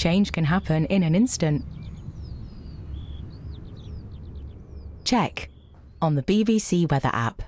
Change can happen in an instant. Check on the BBC Weather app.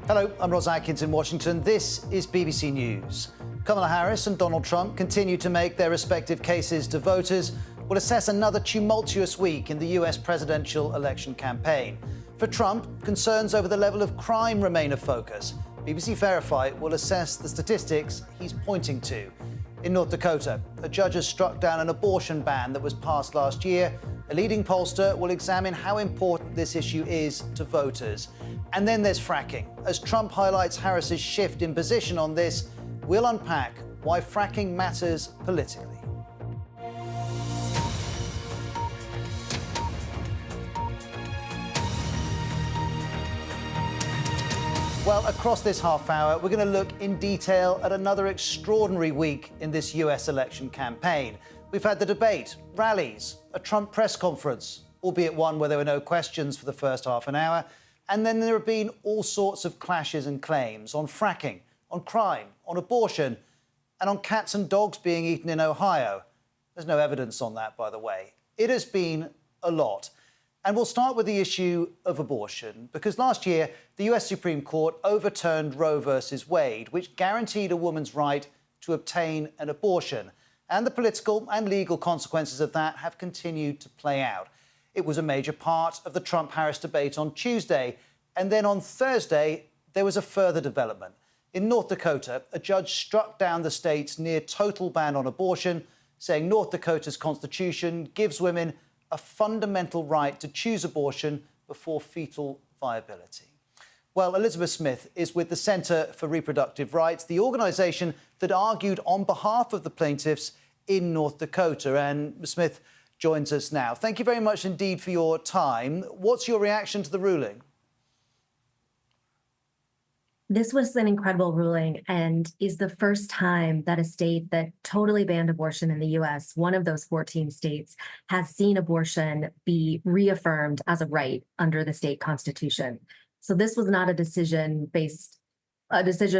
Hello, I'm Ros Atkins in Washington. This is BBC News. Kamala Harris and Donald Trump continue to make their respective cases to voters. We'll assess another tumultuous week in the US presidential election campaign. For Trump, concerns over the level of crime remain a focus. BBC Verify will assess the statistics he's pointing to. In North Dakota, a judge has struck down an abortion ban that was passed last year. A leading pollster will examine how important this issue is to voters. And then there's fracking. As Trump highlights Harris's shift in position on this, we'll unpack why fracking matters politically. Well, across this half hour, we're going to look in detail at another extraordinary week in this US election campaign. We've had the debate, rallies, a Trump press conference, albeit one where there were no questions for the first half an hour. And then there have been all sorts of clashes and claims on fracking, on crime, on abortion, and on cats and dogs being eaten in Ohio. There's no evidence on that, by the way. It has been a lot. And we'll start with the issue of abortion, because last year, the US Supreme Court overturned Roe versus Wade, which guaranteed a woman's right to obtain an abortion. And the political and legal consequences of that have continued to play out. It was a major part of the Trump-Harris debate on Tuesday. And then on Thursday, there was a further development. In North Dakota, a judge struck down the state's near-total ban on abortion, saying North Dakota's constitution gives women a fundamental right to choose abortion before fetal viability. Well, Elizabeth Smith is with the Center for Reproductive Rights, the organisation that argued on behalf of the plaintiffs in North Dakota. And Ms. Smith joins us now. Thank you very much indeed for your time. What's your reaction to the ruling? This was an incredible ruling and is the first time that a state that totally banned abortion in the U.S., one of those 14 states, has seen abortion be reaffirmed as a right under the state constitution. So this was not a decision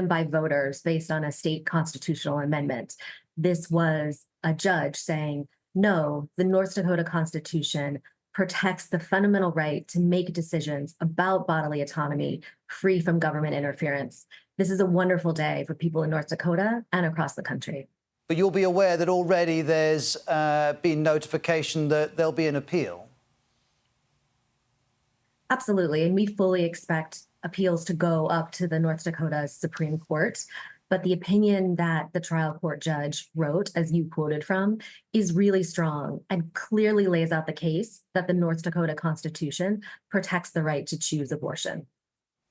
by voters based on a state constitutional amendment. This was a judge saying, no, the North Dakota Constitution protects the fundamental right to make decisions about bodily autonomy free from government interference. This is a wonderful day for people in North Dakota and across the country. But you'll be aware that already there's been notification that there'll be an appeal. Absolutely, and we fully expect appeals to go up to the North Dakota Supreme Court. But the opinion that the trial court judge wrote, as you quoted from, is really strong and clearly lays out the case that the North Dakota Constitution protects the right to choose abortion.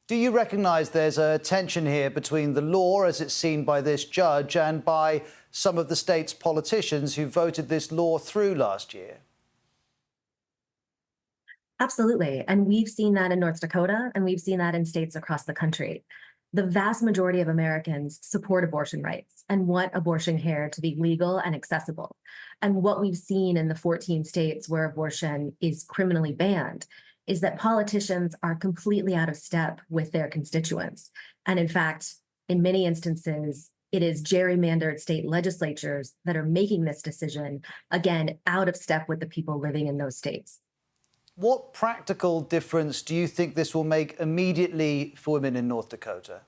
Do you recognise there's a tension here between the law as it's seen by this judge and by some of the state's politicians who voted this law through last year? Absolutely. And we've seen that in North Dakota, and we've seen that in states across the country. The vast majority of Americans support abortion rights and want abortion care to be legal and accessible. And what we've seen in the 14 states where abortion is criminally banned is that politicians are completely out of step with their constituents. And in fact, in many instances, it is gerrymandered state legislatures that are making this decision, again, out of step with the people living in those states. What practical difference do you think this will make immediately for women in North Dakota?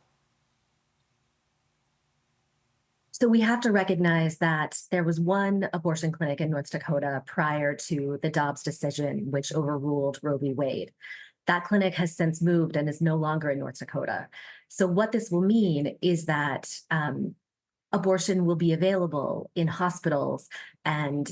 So we have to recognize that there was one abortion clinic in North Dakota prior to the Dobbs decision, which overruled Roe v. Wade. That clinic has since moved and is no longer in North Dakota. So what this will mean is that abortion will be available in hospitals and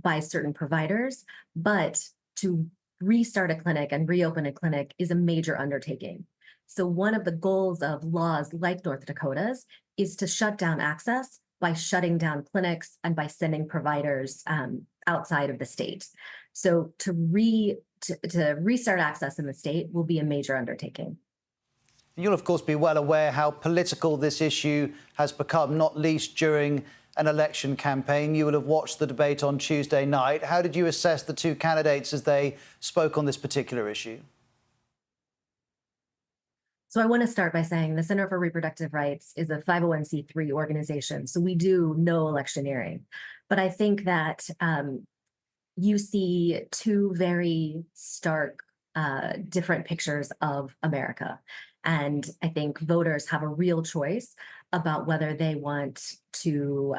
by certain providers, but to restart a clinic and reopen a clinic is a major undertaking. So one of the goals of laws like North Dakota's is to shut down access by shutting down clinics and by sending providers outside of the state. So to restart access in the state will be a major undertaking. You'll, of course, be well aware how political this issue has become, not least during an election campaign. You will have watched the debate on Tuesday night. How did you assess the two candidates as they spoke on this particular issue? So I want to start by saying the Center for Reproductive Rights is a 501c3 organization, so we do no electioneering. But I think that you see two very stark, different pictures of America. And I think voters have a real choice about whether they want to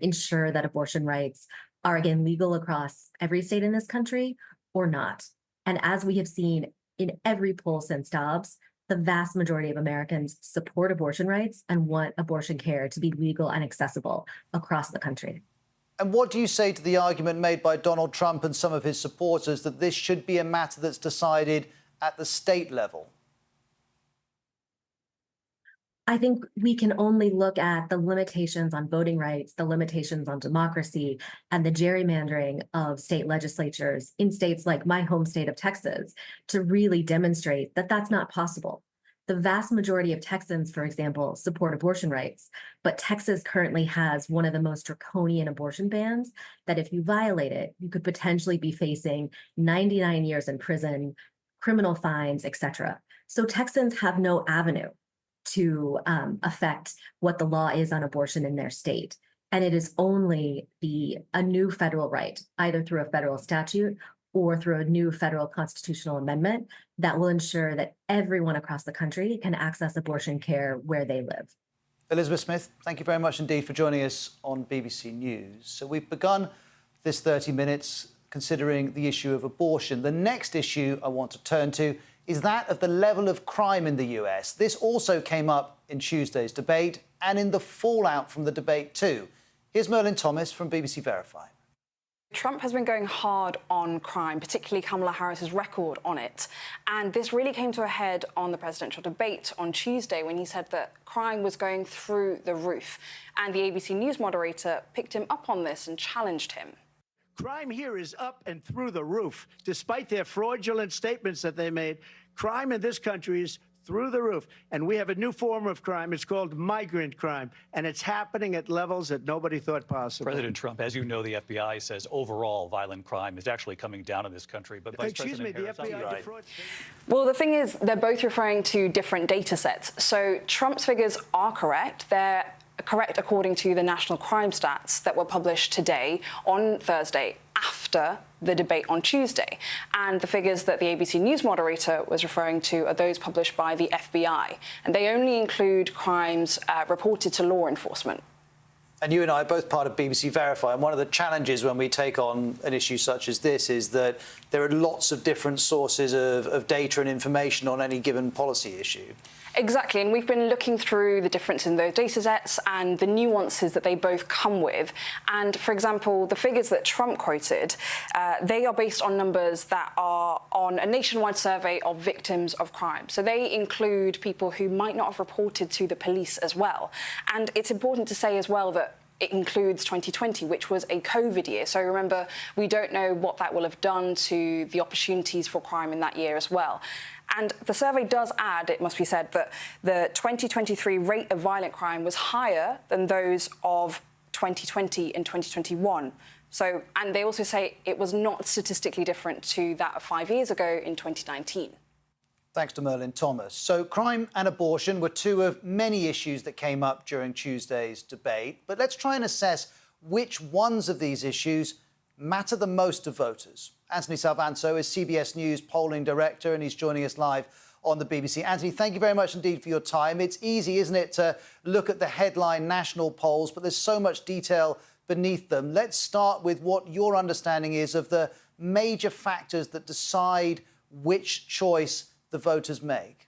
ensure that abortion rights are, again, legal across every state in this country or not. And as we have seen in every poll since Dobbs, the vast majority of Americans support abortion rights and want abortion care to be legal and accessible across the country. And what do you say to the argument made by Donald Trump and some of his supporters that this should be a matter that's decided at the state level? I think we can only look at the limitations on voting rights, the limitations on democracy, and the gerrymandering of state legislatures in states like my home state of Texas to really demonstrate that that's not possible. The vast majority of Texans, for example, support abortion rights, but Texas currently has one of the most draconian abortion bans that if you violate it, you could potentially be facing 99 years in prison, criminal fines, etc. So Texans have no avenue to affect what the law is on abortion in their state. And it is only a new federal right, either through a federal statute or through a new federal constitutional amendment that will ensure that everyone across the country can access abortion care where they live. Elizabeth Smith, thank you very much indeed for joining us on BBC News. So we've begun this 30 minutes considering the issue of abortion. The next issue I want to turn to is that of the level of crime in the US. This also came up in Tuesday's debate and in the fallout from the debate too. Here's Merlin Thomas from BBC Verify. Trump has been going hard on crime, particularly Kamala Harris's record on it. And this really came to a head on the presidential debate on Tuesday when he said that crime was going through the roof. And the ABC News moderator picked him up on this and challenged him. Crime here is up and through the roof. Despite their fraudulent statements that they made, crime in this country is through the roof. And we have a new form of crime. It's called migrant crime. And it's happening at levels that nobody thought possible. President Trump, as you know, the FBI says overall violent crime is actually coming down in this country. But Vice Excuse me, President the Harris, FBI right. defrauded. Well, the thing is, they're both referring to different data sets. So Trump's figures are correct. They're correct according to the national crime stats that were published today on Thursday after the debate on Tuesday. And the figures that the ABC News moderator was referring to are those published by the FBI. And they only include crimes reported to law enforcement. And you and I are both part of BBC Verify, and one of the challenges when we take on an issue such as this is that there are lots of different sources of data and information on any given policy issue. Exactly, and we've been looking through the difference in those data sets and the nuances that they both come with. And for example, the figures that Trump quoted, they are based on numbers that are on a nationwide survey of victims of crime. So they include people who might not have reported to the police as well. And it's important to say as well that it includes 2020, which was a COVID year. So remember, we don't know what that will have done to the opportunities for crime in that year as well. And the survey does add, it must be said, that the 2023 rate of violent crime was higher than those of 2020 and 2021. So, and they also say it was not statistically different to that of 5 years ago in 2019. Thanks to Merlin Thomas. So crime and abortion were two of many issues that came up during Tuesday's debate. But let's try and assess which ones of these issues matter the most to voters. Anthony Salvanto is CBS News polling director, and he's joining us live on the BBC. Anthony, thank you very much indeed for your time. It's easy, isn't it, to look at the headline national polls, but there's so much detail beneath them. Let's start with what your understanding is of the major factors that decide which choice the voters make.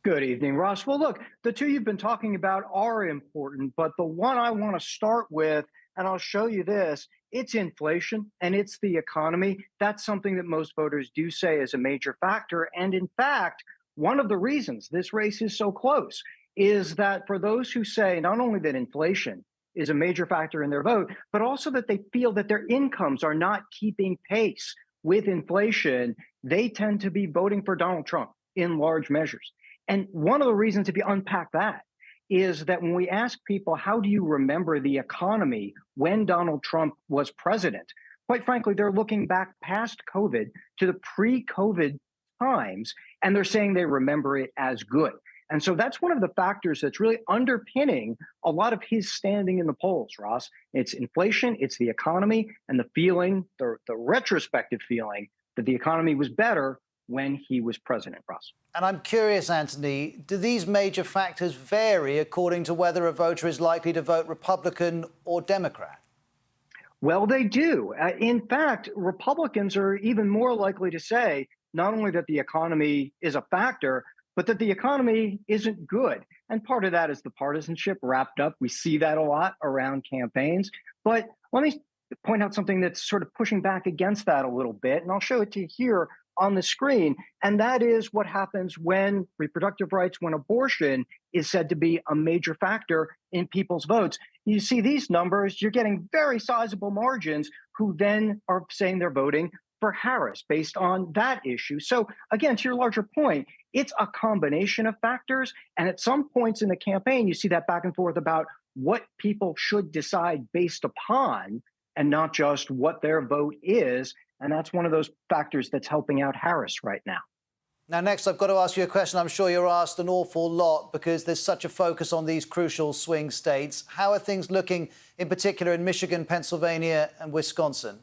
Good evening, Ross. Well, look, the two you've been talking about are important, but the one I want to start with, and I'll show you this, it's inflation and it's the economy. That's something that most voters do say is a major factor. And in fact, one of the reasons this race is so close is that for those who say not only that inflation is a major factor in their vote, but also that they feel that their incomes are not keeping pace with inflation, they tend to be voting for Donald Trump in large measures. And one of the reasons, if you unpack that, is that when we ask people, how do you remember the economy when Donald Trump was president? Quite frankly, they're looking back past COVID to the pre-COVID times, and they're saying they remember it as good. And so that's one of the factors that's really underpinning a lot of his standing in the polls, Ross. It's inflation, it's the economy, and the feeling, the retrospective feeling that the economy was better when he was president, Ross. And I'm curious, Anthony, do these major factors vary according to whether a voter is likely to vote Republican or Democrat? Well, they do. In fact, Republicans are even more likely to say not only that the economy is a factor, but that the economy isn't good. And part of that is the partisanship wrapped up. We see that a lot around campaigns. But let me point out something that's sort of pushing back against that a little bit, and I'll show it to you here on the screen. And that is what happens when reproductive rights, when abortion is said to be a major factor in people's votes. You see these numbers, you're getting very sizable margins who then are saying they're voting for Harris based on that issue. So again, to your larger point, it's a combination of factors. And at some points in the campaign, you see that back and forth about what people should decide based upon and not just what their vote is. And that's one of those factors that's helping out Harris right now. Now, next, I've got to ask you a question I'm sure you're asked an awful lot because there's such a focus on these crucial swing states. How are things looking, in particular, in Michigan, Pennsylvania and Wisconsin?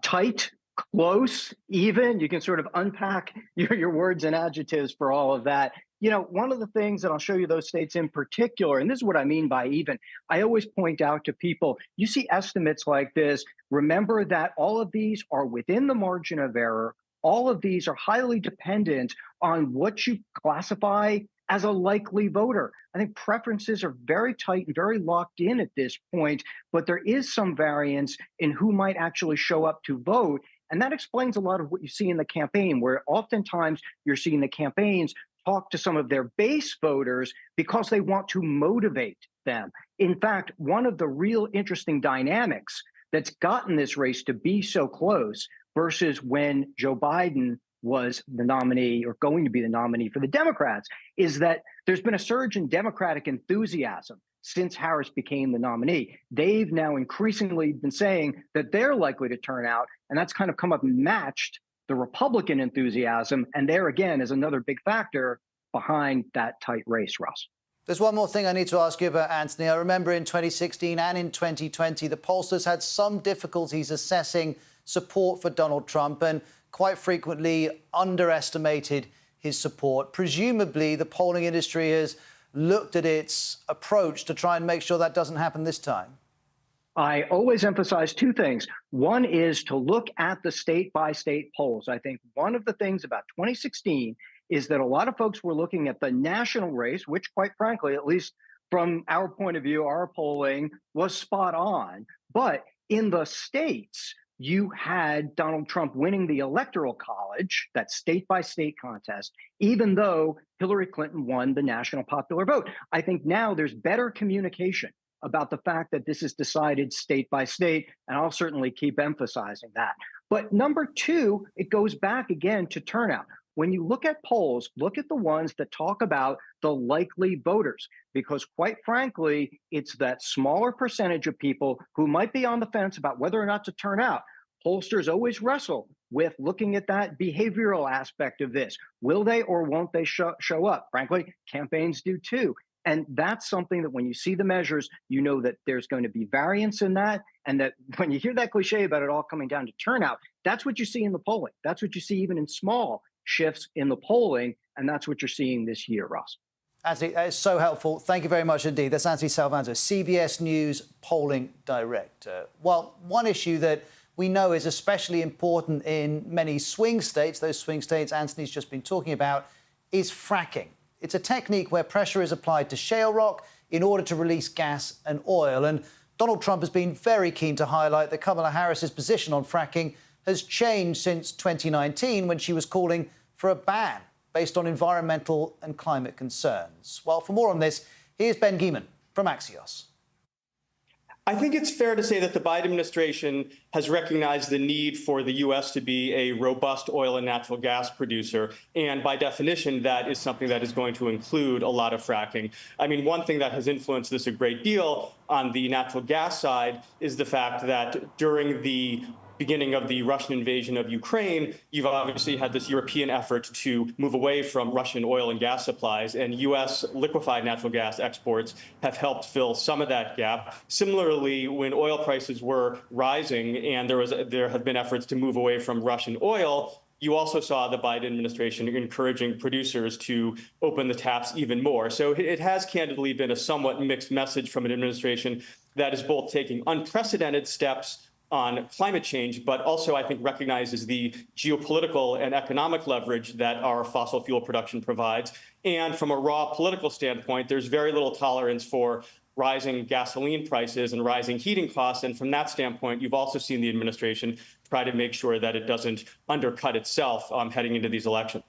Tight, close, even. You can sort of unpack your words and adjectives for all of that. You know, one of the things that I'll show you those states in particular, and this is what I mean by even, I always point out to people, you see estimates like this, remember that all of these are within the margin of error. All of these are highly dependent on what you classify as a likely voter. I think preferences are very tight and very locked in at this point, but there is some variance in who might actually show up to vote. And that explains a lot of what you see in the campaign, where oftentimes you're seeing the campaigns talk to some of their base voters because they want to motivate them. In fact, one of the real interesting dynamics that's gotten this race to be so close versus when Joe Biden was the nominee or going to be the nominee for the Democrats is that there's been a surge in Democratic enthusiasm since Harris became the nominee. They've now increasingly been saying that they're likely to turn out, and that's kind of come up and matched the Republican enthusiasm. And there again is another big factor behind that tight race, Ross. There's one more thing I need to ask you about, Anthony. I remember in 2016 and in 2020, the pollsters had some difficulties assessing support for Donald Trump and quite frequently underestimated his support. Presumably, the polling industry has looked at its approach to try and make sure that doesn't happen this time. I always emphasize two things. One is to look at the state-by-state polls. I think one of the things about 2016 is that a lot of folks were looking at the national race, which quite frankly, at least from our point of view, our polling was spot on. But in the states, you had Donald Trump winning the Electoral College, that state-by-state contest, even though Hillary Clinton won the national popular vote. I think now there's better communication about the fact that this is decided state by state, and I'll certainly keep emphasizing that. But number two, it goes back again to turnout. When you look at polls, look at the ones that talk about the likely voters, because quite frankly, it's that smaller percentage of people who might be on the fence about whether or not to turn out. Pollsters always wrestle with looking at that behavioral aspect of this. Will they or won't they show up? Frankly, campaigns do too. And that's something that when you see the measures, you know that there's going to be variance in that. And that when you hear that cliche about it all coming down to turnout, that's what you see in the polling. That's what you see even in small shifts in the polling. And that's what you're seeing this year, Ross. Anthony, that is so helpful. Thank you very much indeed. That's Anthony Salvanto, CBS News polling director. Well, one issue that we know is especially important in many swing states, those swing states Anthony's just been talking about, is fracking. It's a technique where pressure is applied to shale rock in order to release gas and oil. And Donald Trump has been very keen to highlight that Kamala Harris's position on fracking has changed since 2019 when she was calling for a ban based on environmental and climate concerns. Well, for more on this, here's Ben Geeman from Axios. I think it's fair to say that the Biden administration has recognized the need for the U.S. to be a robust oil and natural gas producer. And by definition, that is something that is going to include a lot of fracking. I mean, one thing that has influenced this a great deal on the natural gas side is the fact that during the beginning of the Russian invasion of Ukraine, you've obviously had this European effort to move away from Russian oil and gas supplies, and U.S. liquefied natural gas exports have helped fill some of that gap. Similarly, when oil prices were rising and there have been efforts to move away from Russian oil, you also saw the Biden administration encouraging producers to open the taps even more. So it has candidly been a somewhat mixed message from an administration that is both taking unprecedented steps on climate change, but also I think recognizes the geopolitical and economic leverage that our fossil fuel production provides. And from a raw political standpoint, there's very little tolerance for rising gasoline prices and rising heating costs. And from that standpoint, you've also seen the administration try to make sure that it doesn't undercut itself heading into these elections.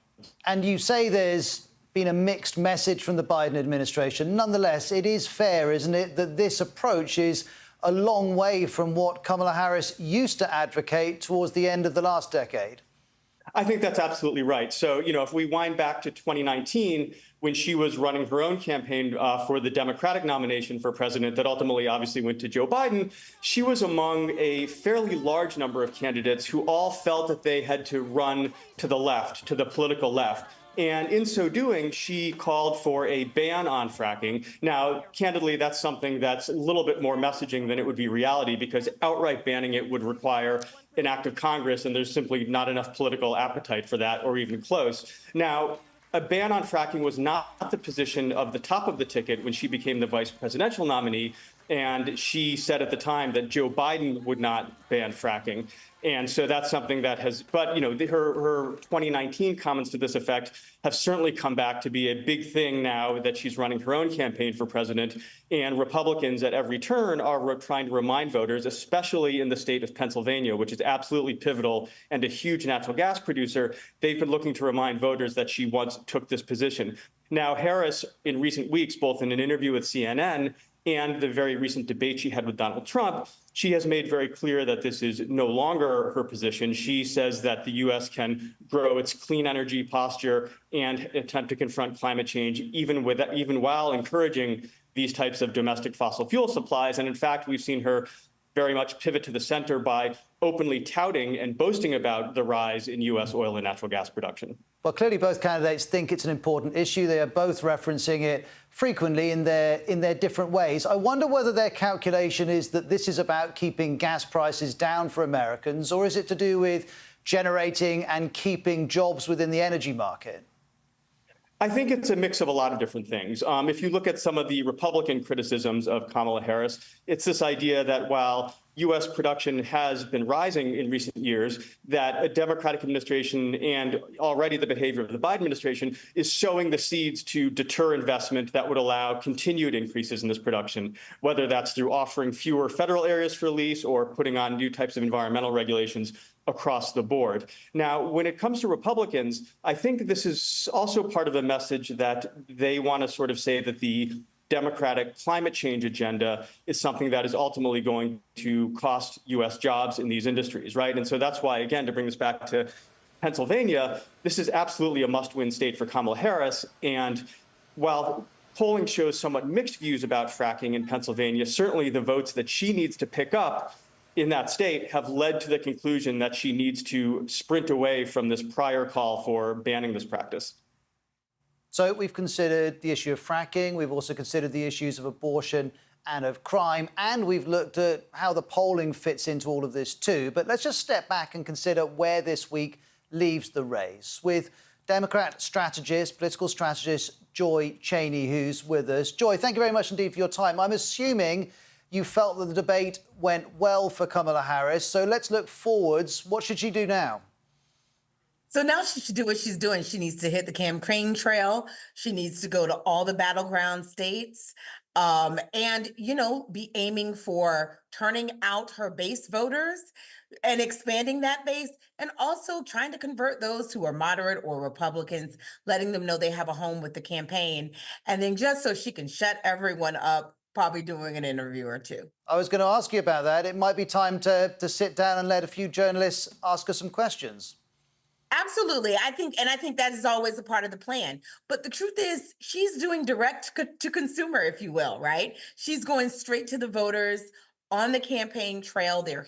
And you say there's been a mixed message from the Biden administration. Nonetheless, it is fair, isn't it, that this approach is a long way from what Kamala Harris used to advocate towards the end of the last decade? I think that's absolutely right. So, if we wind back to 2019, when she was running her own campaign for the Democratic nomination for president that ultimately obviously went to Joe Biden, she was among a fairly large number of candidates who all felt that they had to run to the left, to the political left. And in so doing, she called for a ban on fracking. Now, candidly, that's something that's a little bit more messaging than it would be reality, because outright banning it would require an act of Congress, and there's simply not enough political appetite for that, or even close. Now, a ban on fracking was not the position of the top of the ticket when she became the vice presidential nominee. And she said at the time that Joe Biden would not ban fracking. And so that's something that has, but, her 2019 comments to this effect have certainly come back to be a big thing now that she's running her own campaign for president. And Republicans at every turn are trying to remind voters, especially in the state of Pennsylvania, which is absolutely pivotal and a huge natural gas producer. They've been looking to remind voters that she once took this position. Now, Harris, in recent weeks, both in an interview with CNN and the very recent debate she had with Donald Trump, she has made very clear that this is no longer her position. She says that the U.S. can grow its clean energy posture and attempt to confront climate change, even while encouraging these types of domestic fossil fuel supplies. And in fact, we've seen her very much pivot to the center by openly touting and boasting about the rise in U.S. oil and natural gas production. Well, clearly both candidates think it's an important issue. They are both referencing it frequently in their different ways. I wonder whether their calculation is that this is about keeping gas prices down for Americans, or is it to do with generating and keeping jobs within the energy market? I think it's a mix of a lot of different things. If you look at some of the Republican criticisms of Kamala Harris, it's this idea that while U.S. production has been rising in recent years, that a Democratic administration and already the behavior of the Biden administration is sowing the seeds to deter investment that would allow continued increases in this production, whether that's through offering fewer federal areas for lease or putting on new types of environmental regulations across the board. Now, when it comes to Republicans, I think this is also part of a message that they want to sort of say that the Democratic climate change agenda is something that is ultimately going to cost U.S. jobs in these industries, right? And so that's why, again, to bring this back to Pennsylvania, this is absolutely a must-win state for Kamala Harris. And while polling shows somewhat mixed views about fracking in Pennsylvania, certainly the votes that she needs to pick up in that state have led to the conclusion that she needs to sprint away from this prior call for banning this practice. So we've considered the issue of fracking. We've also considered the issues of abortion and of crime. And we've looked at how the polling fits into all of this too. But let's just step back and consider where this week leaves the race with Democrat strategist, political strategist, Joy Cheney, who's with us. Joy, thank you very much indeed for your time. I'm assuming you felt that the debate went well for Kamala Harris. So let's look forwards. What should she do now? So now she should do what she's doing. She needs to hit the campaign trail. She needs to go to all the battleground states, and, be aiming for turning out her base voters and expanding that base, and also trying to convert those who are moderate or Republicans, letting them know they have a home with the campaign. And then just so she can shut everyone up, probably doing an interview or two. I was going to ask you about that. It might be time to sit down and let a few journalists ask her some questions. Absolutely. I think that is always a part of the plan. But the truth is, she's doing direct to consumer, if you will, right? She's going straight to the voters on the campaign trail. They're